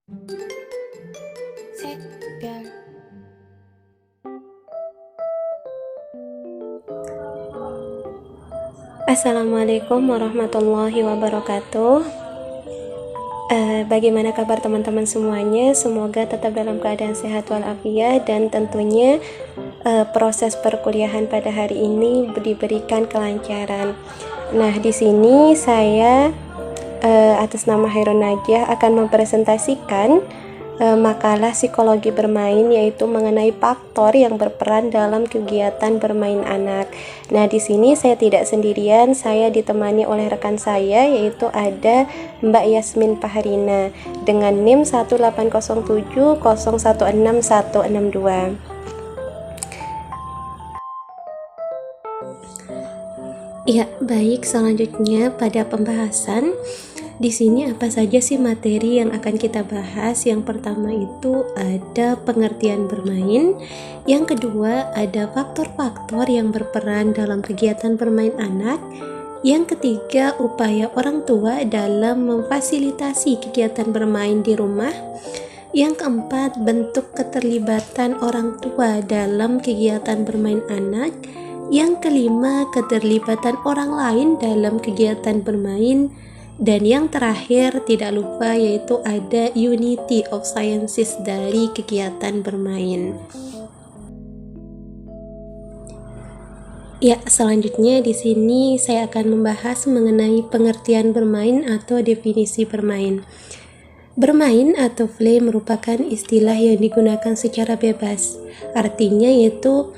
Segar. Assalamualaikum warahmatullahi wabarakatuh. Bagaimana kabar teman-teman semuanya? Semoga tetap dalam keadaan sehat walafiat dan tentunya proses perkuliahan pada hari ini diberikan kelancaran. Nah, di sini saya atas nama Hairun Najah akan mempresentasikan makalah psikologi bermain, yaitu mengenai faktor yang berperan dalam kegiatan bermain anak. Nah, di sini saya tidak sendirian, saya ditemani oleh rekan saya, yaitu ada Mbak Yasmin Paharina dengan NIM 18070161162. Ya, baik, selanjutnya pada pembahasan di sini apa saja sih materi yang akan kita bahas? Yang pertama itu ada pengertian bermain, yang kedua ada faktor-faktor yang berperan dalam kegiatan bermain anak, yang ketiga upaya orang tua dalam memfasilitasi kegiatan bermain di rumah, yang keempat bentuk keterlibatan orang tua dalam kegiatan bermain anak, yang kelima keterlibatan orang lain dalam kegiatan bermain, dan yang terakhir tidak lupa yaitu ada unity of sciences dari kegiatan bermain. Ya, selanjutnya di sini saya akan membahas mengenai pengertian bermain atau definisi bermain. Bermain atau play merupakan istilah yang digunakan secara bebas. Artinya yaitu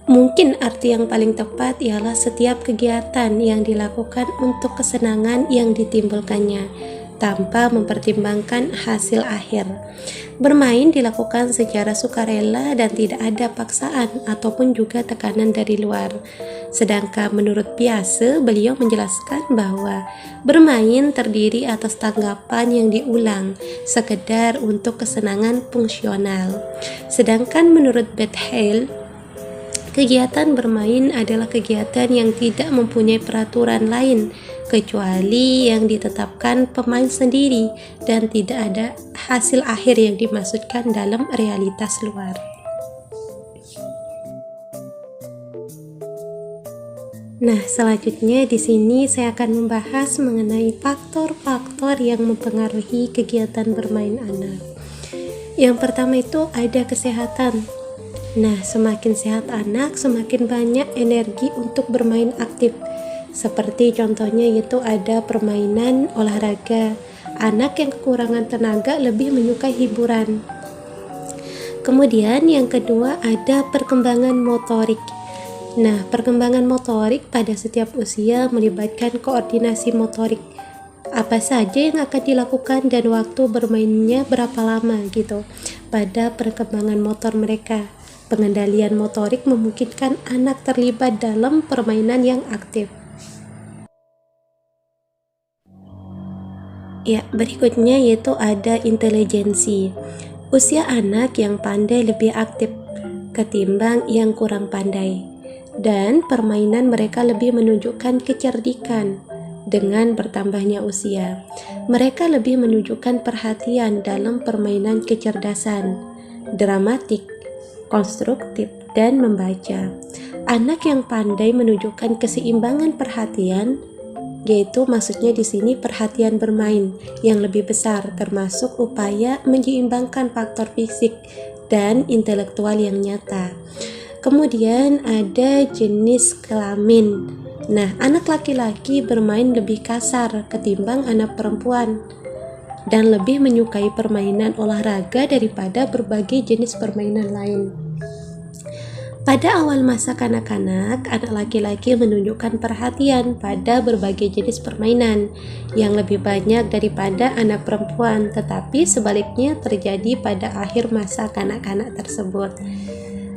mungkin arti yang paling tepat ialah setiap kegiatan yang dilakukan untuk kesenangan yang ditimbulkannya, tanpa mempertimbangkan hasil akhir. Bermain dilakukan secara sukarela dan tidak ada paksaan ataupun juga tekanan dari luar. Sedangkan menurut Piaget, beliau menjelaskan bahwa bermain terdiri atas tanggapan yang diulang, sekedar untuk kesenangan fungsional. Sedangkan menurut Bethel, kegiatan bermain adalah kegiatan yang tidak mempunyai peraturan lain kecuali yang ditetapkan pemain sendiri dan tidak ada hasil akhir yang dimaksudkan dalam realitas luar. Nah, selanjutnya di sini saya akan membahas mengenai faktor-faktor yang mempengaruhi kegiatan bermain anak. Yang pertama itu ada kesehatan. Nah, semakin sehat anak, semakin banyak energi untuk bermain aktif. Seperti contohnya yaitu ada permainan olahraga. Anak yang kekurangan tenaga lebih menyukai hiburan. Kemudian yang kedua ada perkembangan motorik. Nah, perkembangan motorik pada setiap usia melibatkan koordinasi motorik. Apa saja yang akan dilakukan dan waktu bermainnya berapa lama gitu pada perkembangan motor mereka. Pengendalian motorik memungkinkan anak terlibat dalam permainan yang aktif. Ya, berikutnya yaitu ada intelijensi. Usia anak yang pandai lebih aktif ketimbang yang kurang pandai, dan permainan mereka lebih menunjukkan kecerdikan. Dengan bertambahnya usia, mereka lebih menunjukkan perhatian dalam permainan kecerdasan, dramatik, konstruktif, dan membaca. Anak yang pandai menunjukkan keseimbangan perhatian, yaitu maksudnya di sini perhatian bermain yang lebih besar, termasuk upaya menyeimbangkan faktor fisik dan intelektual yang nyata. Kemudian ada jenis kelamin. Nah, anak laki-laki bermain lebih kasar ketimbang anak perempuan dan lebih menyukai permainan olahraga daripada berbagai jenis permainan lain. Pada awal masa kanak-kanak, anak laki-laki menunjukkan perhatian pada berbagai jenis permainan yang lebih banyak daripada anak perempuan, tetapi sebaliknya terjadi pada akhir masa kanak-kanak tersebut.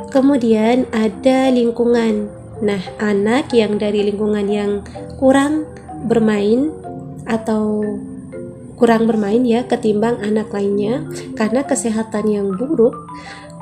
Kemudian ada lingkungan. Nah, anak yang dari lingkungan yang kurang bermain ketimbang anak lainnya karena kesehatan yang buruk,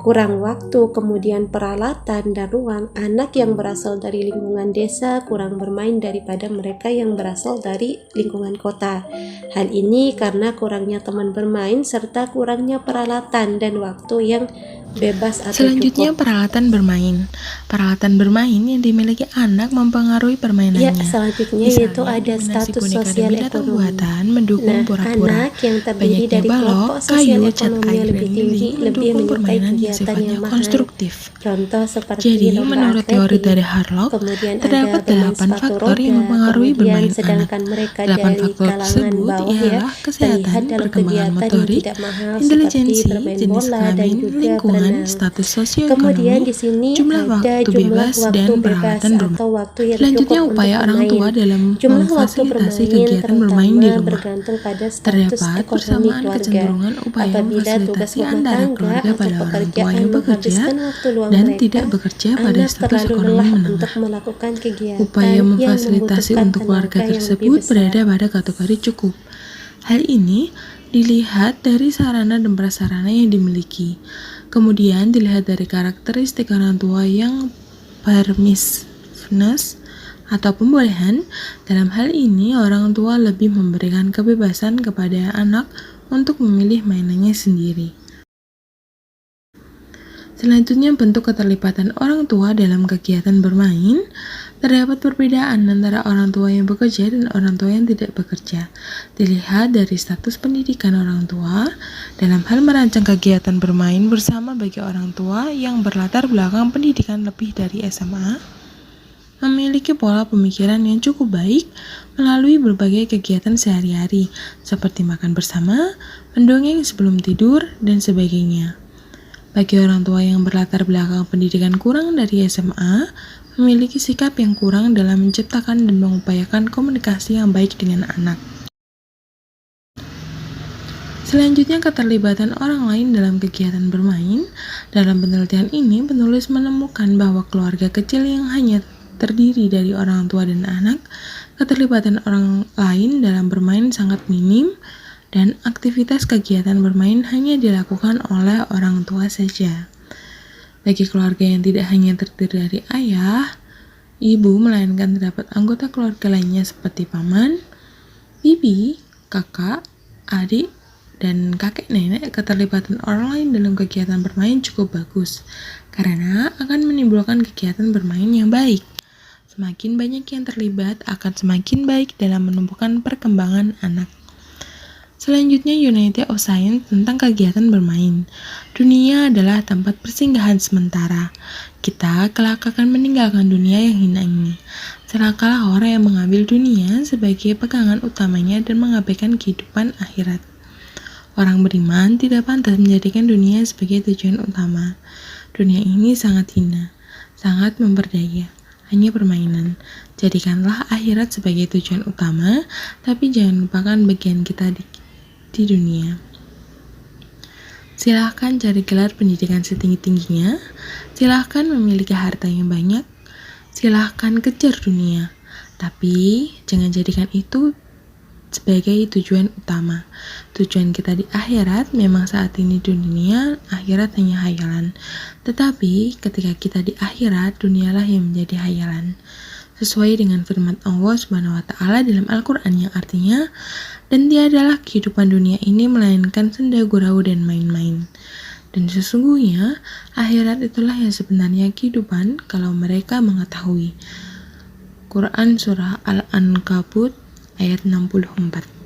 kurang waktu, kemudian peralatan dan ruang. Anak yang berasal dari lingkungan desa kurang bermain daripada mereka yang berasal dari lingkungan kota. Hal ini karena kurangnya teman bermain serta kurangnya peralatan dan waktu yang bebas atau Selanjutnya, cukup. peralatan bermain. Peralatan bermain yang dimiliki anak mempengaruhi permainannya. Selanjutnya Misalnya, yaitu ada iluminasi status boneka dan sosial binatang ekonomi. buatan mendukung pura-pura. Anak yang terdiri Banyaknya dari balok, kelompok sosial kayu, cat ekonomi air, yang dan lebih tinggi lilin lebih mendukung menyukai permainan yang kegiatan sifatnya yang mahal. konstruktif. Contoh seperti Jadi, lomba menurut teori atletik. dari Harlock, Kemudian terdapat ada bermain 8 sepatu faktor yang roda. mempengaruhi Kemudian bermain anak. sedangkan mereka 8 dari faktor kalangan tersebut bawah ialah terlihat kesehatan, dalam perkembangan kegiatan yang motorik, tidak mahal intelijensi, seperti bermain jenis bola dan kelamin, juga lingkungan, berenang. status Kemudian sosioekonomi, di sini jumlah ada waktu jumlah bebas, waktu dan bebas peralatan bermain. atau waktu yang Selanjutnya, cukup upaya untuk orang bermain. tua dalam Jumlah waktu memfasilitasi bermain kegiatan bermain di terutama rumah. bergantung pada status Terdapat ekonomi persamaan keluarga. kecenderungan upaya Apabila tugas memfasilitasi rumah antara tangga keluarga atau pada orang tua pekerjaan yang bekerja menghabiskan waktu luang dan mereka, tidak bekerja pada anak status terlalu ekonomi lelah menengah. untuk melakukan kegiatan Upaya yang memfasilitasi membutuhkan untuk keluarga tenaga yang lebih tersebut besar. berada pada kategori cukup. Hal ini dilihat dari sarana dan prasarana yang dimiliki. Kemudian dilihat dari karakteristik orang tua yang permissiveness atau pembolehan. Dalam hal ini, orang tua lebih memberikan kebebasan kepada anak untuk memilih mainannya sendiri. Selanjutnya, bentuk keterlibatan orang tua dalam kegiatan bermain. Terdapat perbedaan antara orang tua yang bekerja dan orang tua yang tidak bekerja. Dilihat dari status pendidikan orang tua dalam hal merancang kegiatan bermain bersama bagi orang tua yang berlatar belakang pendidikan lebih dari SMA, memiliki pola pemikiran yang cukup baik melalui berbagai kegiatan sehari-hari seperti makan bersama, mendongeng sebelum tidur, dan sebagainya. Bagi orang tua yang berlatar belakang pendidikan kurang dari SMA, memiliki sikap yang kurang dalam menciptakan dan mengupayakan komunikasi yang baik dengan anak. Selanjutnya, keterlibatan orang lain dalam kegiatan bermain. Dalam penelitian ini, penulis menemukan bahwa keluarga kecil yang hanya terdiri dari orang tua dan anak, keterlibatan orang lain dalam bermain sangat minim, dan aktivitas kegiatan bermain hanya dilakukan oleh orang tua saja. Bagi keluarga yang tidak hanya terdiri dari ayah, ibu, melainkan terdapat anggota keluarga lainnya seperti paman, bibi, kakak, adik, dan kakek nenek, keterlibatan orang lain dalam kegiatan bermain cukup bagus, karena akan menimbulkan kegiatan bermain yang baik. Semakin banyak yang terlibat, akan semakin baik dalam menumbuhkan perkembangan anak. Selanjutnya, Unity of Science tentang kegiatan bermain. Dunia adalah tempat persinggahan sementara. Kita kelak akan meninggalkan dunia yang hina ini. Celakalah orang yang mengambil dunia sebagai pegangan utamanya dan mengabaikan kehidupan akhirat. Orang beriman tidak pantas menjadikan dunia sebagai tujuan utama. Dunia ini sangat hina, sangat memperdaya, hanya permainan. Jadikanlah akhirat sebagai tujuan utama, tapi jangan lupakan bagian kita di dunia. Silahkan cari gelar pendidikan setinggi-tingginya, silahkan memiliki harta yang banyak, silahkan kejar dunia, tapi jangan jadikan itu sebagai tujuan utama. Tujuan kita di akhirat memang saat ini di dunia, akhirat hanya hayalan. Tetapi ketika kita di akhirat, dunialah yang menjadi hayalan. Sesuai dengan firman Allah Subhanahu wa Ta'ala dalam Al-Quran yang artinya, dan tiadalah kehidupan dunia ini melainkan senda gurau dan main-main. Dan sesungguhnya akhirat itulah yang sebenarnya kehidupan kalau mereka mengetahui. Quran Surah Al-Ankabut ayat 64.